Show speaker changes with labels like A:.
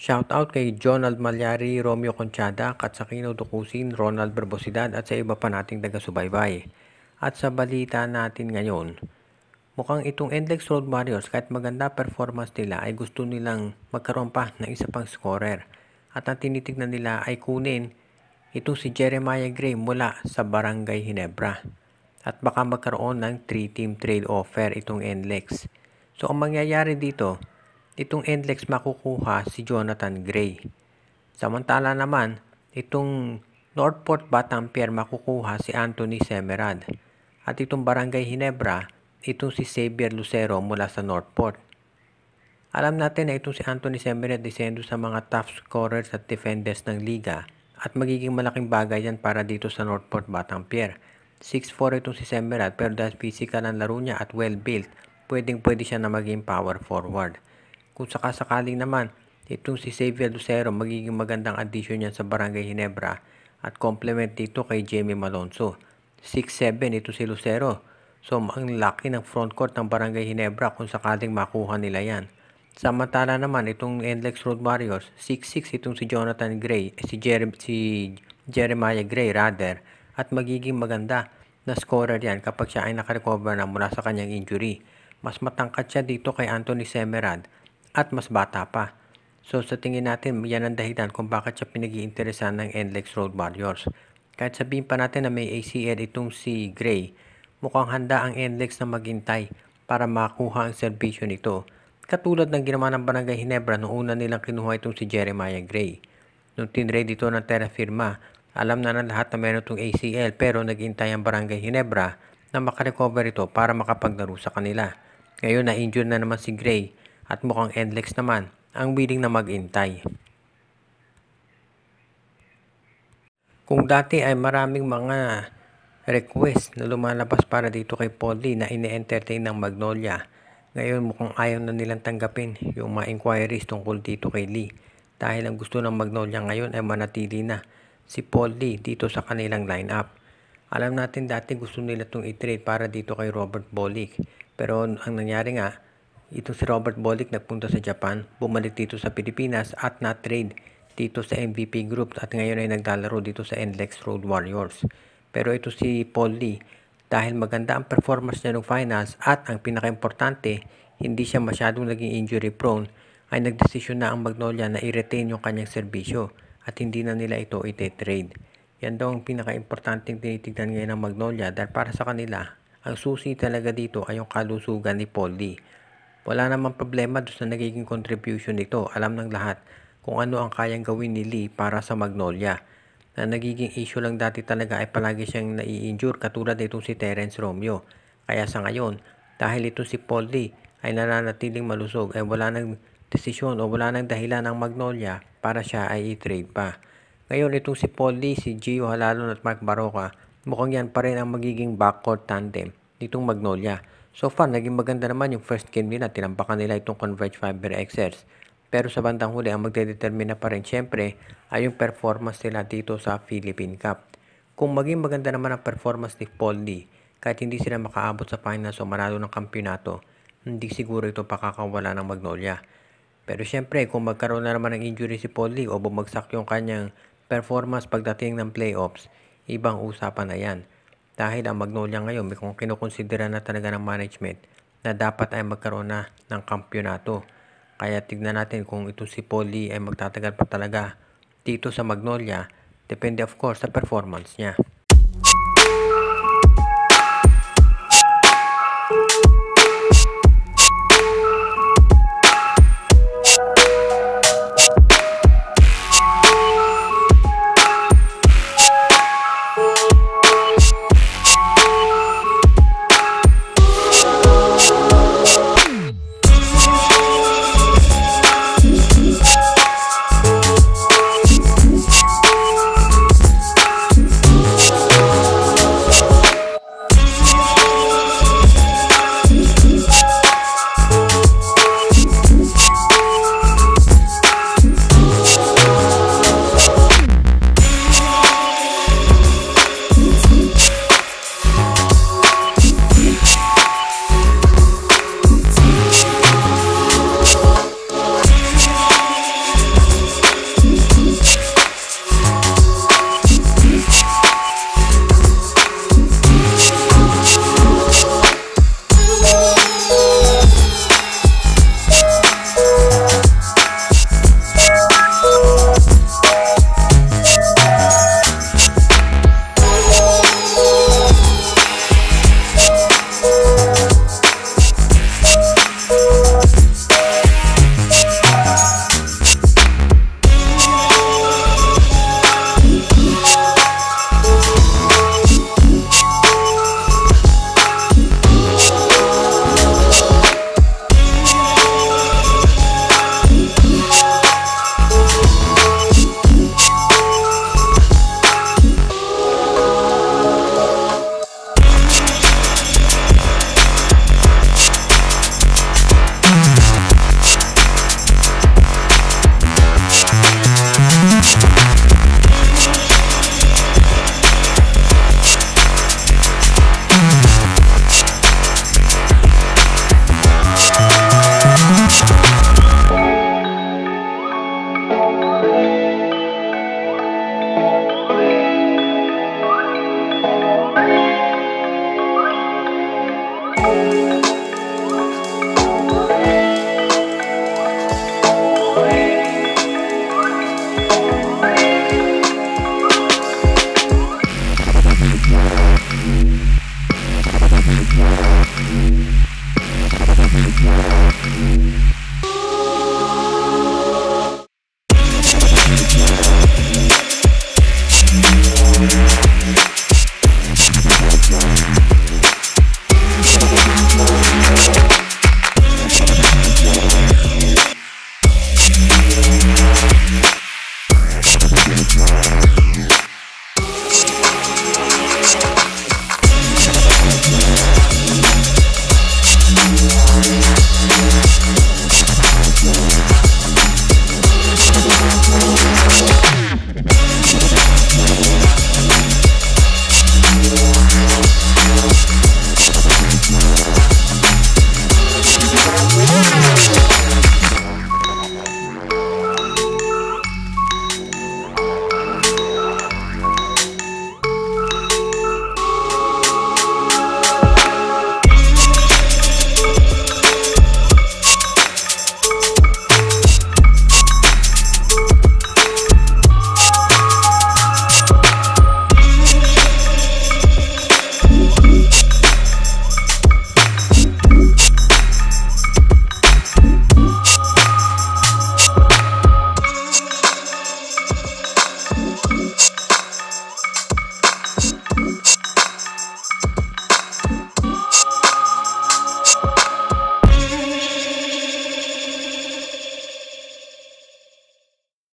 A: Shoutout kay Jonald Malyari, Romeo Conchada, Katsakino Dukusin, Ronald Berbosidad at sa iba pa nating taga-subaybay. At sa balita natin ngayon, mukhang itong NLEX Road Warriors kahit maganda performance nila ay gusto nilang magkaroon pa ng isa pang scorer. At ang tinitignan nila ay kunin itong si Jeremiah Gray mula sa Barangay Ginebra. At baka magkaroon ng 3-team trade offer itong NLEX. So ang mangyayari dito, itong NLEX makukuha si Jonathan Gray. Samantala naman, itong Northport Batampier makukuha si Anthony Semerad. At itong Barangay Ginebra, itong si Xavier Lucero mula sa Northport. Alam natin na itong si Anthony Semerad isendo sa mga top scorers at defenders ng liga at magiging malaking bagay yan para dito sa Northport Batampier. 6'4 itong si Semerad pero dahil physical ang laro niya at well-built, pwede siya na maging power forward. Kung sakasakaling naman, itong si Xavier Lucero magiging magandang addition yan sa Barangay Ginebra at complement dito kay Jamie Malonzo. 6'7 ito si Lucero. So, ang laki ng frontcourt ng Barangay Ginebra kung sakaling makuha nila yan. Samantala naman, itong NLEX Road Warriors, 6'6 itong si Jonathan Gray, si Jeremiah Gray rather, at magiging maganda na scorer yan kapag siya ay nakarecover na mula sa kanyang injury. Mas matangkad siya dito kay Anthony Semerad at mas bata pa. So sa tingin natin, yan ang dahilan kung bakit siya pinag-iinteresan ng NLEX Road Warriors. Kahit sabihin pa natin na may ACL itong si Gray, mukhang handa ang NLEX na maghintay para makuha ang serbisyo nito. Katulad ng ginawa ng Barangay Ginebra noong una nilang kinuha itong si Jeremiah Gray. Nung tinrade dito ng Terra Firma, alam na lahat na meron itong ACL pero naghintay ang Barangay Ginebra na makarecover ito para makapaglaro sa kanila. Ngayon na-injure na naman si Gray at mukhang NLEX naman ang willing na maghintay. Kung dati ay maraming mga request na lumalabas para dito kay Paul Lee na ine-entertain ng Magnolia, ngayon mukhang ayaw na nilang tanggapin yung mga inquiries tungkol dito kay Lee dahil ang gusto ng Magnolia ngayon ay manatili na si Paul Lee dito sa kanilang lineup. Alam natin dati gusto nila itong i-trade para dito kay Robert Bolick, pero ang nangyari nga, itong si Robert Bolick nagpunta sa Japan, bumalik dito sa Pilipinas at na-trade dito sa MVP Group at ngayon ay naglalaro dito sa NLEX Road Warriors. Pero ito si Paul Lee, dahil maganda ang performance niya ng finals at ang pinaka-importante, hindi siya masyadong naging injury prone, ay nagdesisyon na ang Magnolia na i-retain yung kanyang serbisyo at hindi na nila ito ite-trade. Yan daw ang pinaka-importanteng tinitignan ngayon ng Magnolia dahil para sa kanila, ang susi talaga dito ay yung kalusugan ni Paul Lee. Wala namang problema doon sa nagiging contribution nito. Alam ng lahat kung ano ang kayang gawin ni Lee para sa Magnolia. Na nagiging issue lang dati talaga ay palagi siyang nai-injure katulad itong si Terence Romeo. Kaya sa ngayon, dahil ito si Paul Lee ay nananatiling malusog ay wala nang desisyon o wala nang dahilan ng Magnolia para siya ay i-trade pa. Ngayon itong si Paul Lee, si Gio Halalon at Mark Baroka, mukhang yan pa rin ang magiging backcourt tandem nitong Magnolia. So far, naging maganda naman yung first game nila. Tinampakan nila itong Converge Fiber Xers. Pero sa bandang huli, ang magdedetermina pa rin syempre ay yung performance nila dito sa Philippine Cup. Kung maging maganda naman ang performance ni Paul Lee, kahit hindi sila makaabot sa finals o manalo ng kampyonato, hindi siguro ito pakakawala ng Magnolia. Pero syempre, kung magkaroon na naman ng injury si Paul Lee o bumagsak yung kanyang performance pagdating ng playoffs, ibang usapan na yan. Dahil ang Magnolia ngayon, may kung kinukonsidera na talaga ng management na dapat ay magkaroon na ng kampyonato. Kaya tignan natin kung ito si Paul Lee ay magtatagal pa talaga dito sa Magnolia. Depende of course sa performance niya.